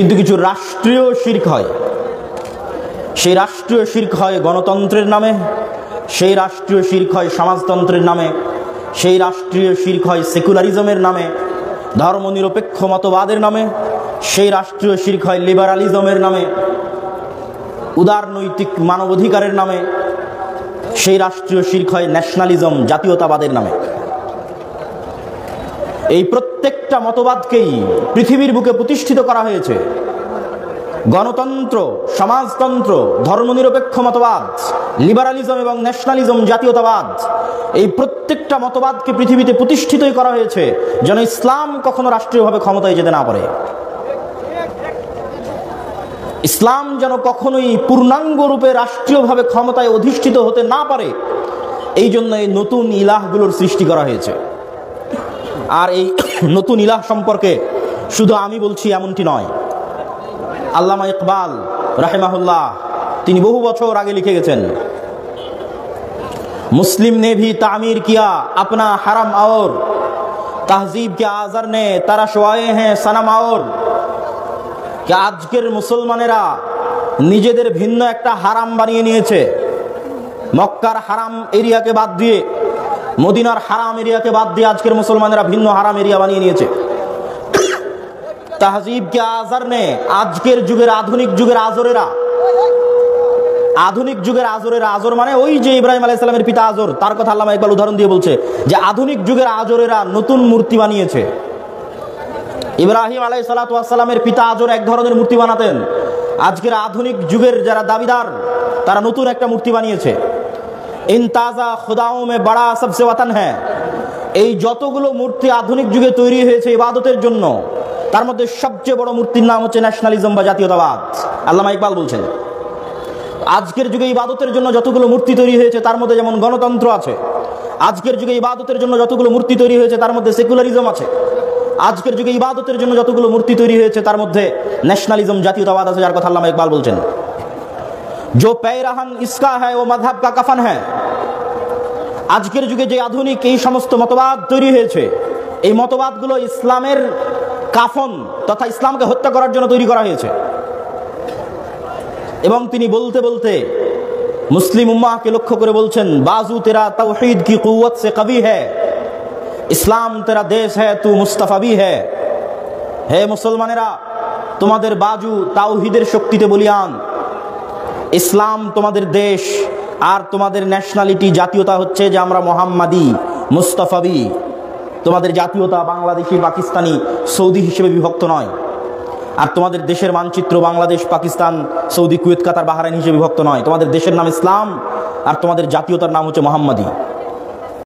কিন্তু কিছু রাষ্ট্রীয় শিরক হয়। সেই রাষ্ট্রীয় শিরক হয় গণতন্ত্রের নামে, সেই রাষ্ট্রীয় শিরক হয় সমাজতন্ত্রের নামে, সেই রাষ্ট্রীয় শিরক হয় সেকুলারিজমের নামে, ধর্মনিরপেক্ষ মতবাদের নামে, সেই রাষ্ট্রীয় শিরক হয় লিবারালিজমের নামে, উদারনৈতিক মানবাধিকারের নামে, সেই রাষ্ট্রীয় শিরক হয় ন্যাশনালিজম জাতীয়তাবাদের নামে। এই প্রত্যেকটা মতবাদকেই পৃথিবীর বুকে প্রতিষ্ঠিত করা হয়েছে। গণতন্ত্র, সমাজতন্ত্র, ধর্মনিরপেক্ষ মতবাদ, লিবারালিজম এবং ন্যাশনালিজম জাতীয়তাবাদ, এই প্রত্যেকটা মতবাদকে পৃথিবীতে প্রতিষ্ঠিতই করা হয়েছে যেন ইসলাম কখনো রাষ্ট্রীয়ভাবে ক্ষমতায় যেতে না পারে। ইসলাম যেন কখনোই পূর্ণাঙ্গ রূপে রাষ্ট্রীয়ভাবে ক্ষমতায় অধিষ্ঠিত হতে না পারে, এই জন্য এই নতুন ইলাহগুলোর সৃষ্টি করা হয়েছে। আর এই নতুন ইলাহ সম্পর্কে শুধু আমি বলছি এমনটি নয়, আল্লামা ইকবাল রাহিমাহুল্লাহ তিনি বহু বছর আগে লিখে গেছেন, मुस्लिम ने भी तामीर किया अपना हरम और तहजीब के आज़र ने तरशवाए हैं सनम और कि আজকের মুসলমানেরা নিজেদের ভিন্ন একটা হারাম বানিয়ে নিয়েছে। মক্কার হারাম এরিয়াকে বাদ দিয়ে, মদিনার হারাম এরিয়াকে বাদ দিয়ে আজকের মুসলমানেরা ভিন্ন হারাম এরিয়া বানিয়ে নিয়েছে। তাহজিব কে আজর নে, আজকের যুগের আধুনিক যুগের আজরেরা, আধুনিক যুগের আজরেরা, আজর মানে ওই যে ইব্রাহিম আলাইহিস সালামের পিতা আজর, তার কথা আল্লামা ইকবাল উদাহরণ দিয়ে বলছে যে আধুনিক যুগের আজরেরা নতুন মূর্তি বানিয়েছে। ইব্রাহিম আলাইহিস সালাতু ওয়াস সালামের পিতা আজর এক ধরনের মূর্তি বানাতেন, আজকের আধুনিক যুগের যারা দাবিদার তারা নতুন একটা মূর্তি বানিয়েছে। ইন তাজা খুদাও মে বড়া সবসে ওয়াতন হ্যায়, এই যতগুলো মূর্তি আধুনিক যুগে তৈরি হয়েছে ইবাদতের জন্য, তার মধ্যে সবচেয়ে বড় মূর্তির নাম হচ্ছে ন্যাশনালিজম বা জাতীয়তাবাদ। আল্লামা ইকবাল বলছেন আজকের যুগে ইবাদতের জন্য যতগুলো মূর্তি তৈরি হয়েছে তার মধ্যে যেমন গণতন্ত্র আছে, আজকের যুগে ইবাদতের জন্য যতগুলো মূর্তি তৈরি হয়েছে তার মধ্যে সেকুলারিজম আছে, আজকের যুগে ইবাদতের জন্য যতগুলো মূর্তি তৈরি হয়েছে তার মধ্যে ন্যাশনালিজম জাতীয়তাবাদ আছে, যার কথা আল্লামা ইকবাল বলছেন जो पैरहन इसका है वो मजहब का कफन है। আজকের যুগে যে আধুনিক এই সমস্ত মতবাদ তৈরি হয়েছে, এই মতবাদগুলো ইসলামের কাফন তথা ইসলামকে হত্যা করার জন্য তৈরি করা হয়েছে। এবং তিনি বলতে বলতে মুসলিম উম্মাহকে লক্ষ্য করে বলছেন, বাজু তেরা তাওহীদ কি কুওয়াত সে কবি হ্যায়, ইসলাম তেরা দেশ হ্যায় তু মুস্তাফা ভি হ্যায়। হে মুসলমানেরা, তোমাদের বাজু তাওহীদের শক্তিতে বলিয়ান, ইসলাম তোমাদের দেশ, আর তোমাদের ন্যাশনালিটি জাতীয়তা হচ্ছে যে আমরা মোহাম্মদী মুস্তাফাবি। তোমাদের জাতীয়তা বাংলাদেশি পাকিস্তানি সৌদি হিসেবে বিভক্ত নয়, আর তোমাদের দেশের মানচিত্র বাংলাদেশ পাকিস্তান সৌদি কুয়েত কাতার বাহরাইন হিসেবে বিভক্ত নয়। তোমাদের দেশের নাম ইসলাম আর তোমাদের জাতীয়তার নাম হচ্ছে মোহাম্মদী।